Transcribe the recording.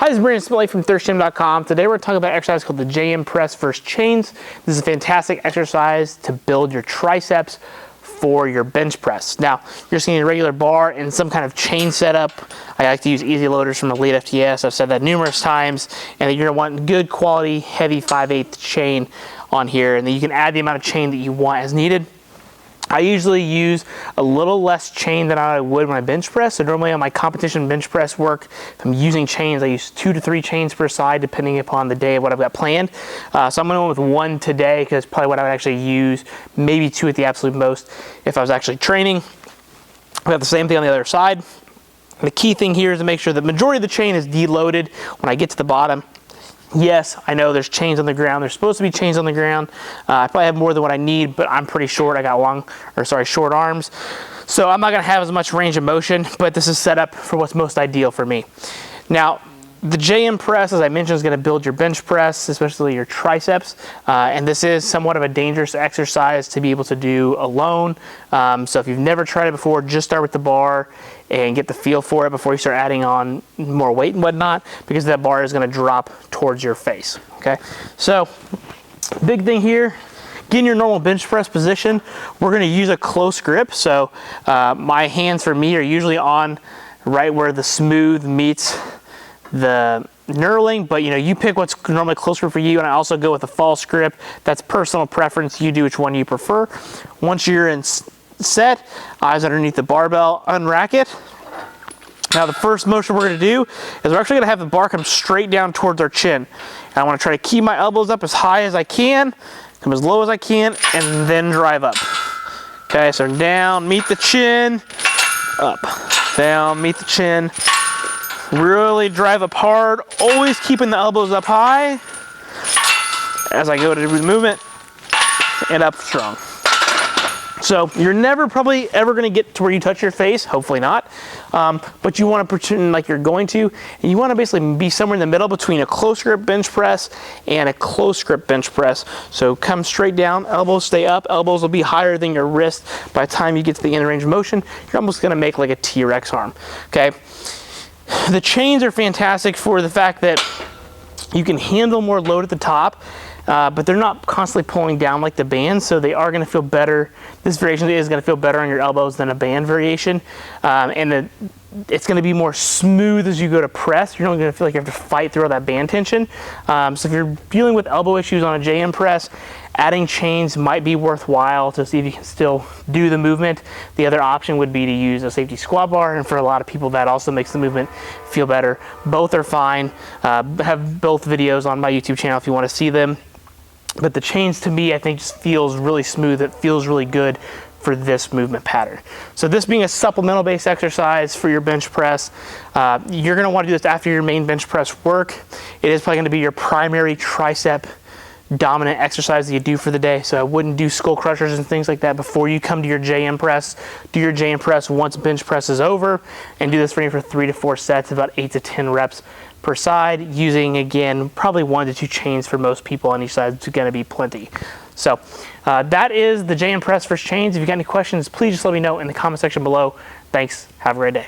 Hi, this is Brandon Smiley from thirstgym.com. Today we're talking about an exercise called the JM Press versus chains. This is a fantastic exercise to build your triceps for your bench press. Now, you're seeing a regular bar and some kind of chain setup. I like to use easy loaders from Elite FTS. I've said that numerous times. And you're gonna want good quality, heavy 5/8 chain on here. And then you can add the amount of chain that you want as needed. I usually use a little less chain than I would when I bench press. So normally on my competition bench press work, if I'm using chains, I use 2 to 3 chains per side depending upon the day of what I've got planned. So I'm going to go with 1 today because it's probably what I would actually use, maybe 2 at the absolute most if I was actually training. We have the same thing on the other side. And the key thing here is to make sure the majority of the chain is deloaded when I get to the bottom. Yes, I know there's chains on the ground. There's supposed to be chains on the ground. I probably have more than what I need, but I'm pretty short. I got short arms. So I'm not gonna have as much range of motion, but this is set up for what's most ideal for me. Now, the JM press, as I mentioned, is gonna build your bench press, especially your triceps. And this is somewhat of a dangerous exercise to be able to do alone. So if you've never tried it before, just start with the bar and get the feel for it before you start adding on more weight and whatnot, because that bar is gonna drop towards your face, okay? So, big thing here, get in your normal bench press position. We're gonna use a close grip. So my hands for me are usually on right where the smooth meets the knurling, but you pick what's normally close grip for you, and I also go with a false grip. That's personal preference. You do which one you prefer. Once you're in set, eyes underneath the barbell, unrack it. Now the first motion we're going to do is we're actually going to have the bar come straight down towards our chin. And I want to try to keep my elbows up as high as I can, come as low as I can, and then drive up. Okay, so down, meet the chin, up, down, meet the chin. Really drive up hard, always keeping the elbows up high as I go to do the movement, and up strong. So you're never probably ever going to get to where you touch your face, hopefully not, but you want to pretend like you're going to, and you want to basically be somewhere in the middle between a close grip bench press and a close grip bench press. So come straight down, elbows stay up, elbows will be higher than your wrist. By the time you get to the end range of motion, you're almost going to make like a T-Rex arm, okay? The chains are fantastic for the fact that you can handle more load at the top, but they're not constantly pulling down like the bands, so they are going to feel better. This variation is going to feel better on your elbows than a band variation, and it's going to be more smooth as you go to press. You're not going to feel like you have to fight through all that band tension. So if you're dealing with elbow issues on a JM press, adding chains might be worthwhile to see if you can still do the movement. The other option would be to use a safety squat bar, and for a lot of people that also makes the movement feel better. Both are fine. Have both videos on my YouTube channel if you want to see them. But the chains, to me, I think just feels really smooth. It feels really good for this movement pattern. So this being a supplemental based exercise for your bench press, you're going to want to do this after your main bench press work. It is probably going to be your primary tricep dominant exercise that you do for the day. So I wouldn't do skull crushers and things like that before you come to your JM press. Do your JM press once bench press is over, and do this for 3 to 4 sets, about 8 to 10 reps per side, using again probably 1 to 2 chains for most people on each side. It's going to be plenty. So that is the JM press versus chains. If you got any questions, please just let me know in the comment section below. Thanks. Have a great day.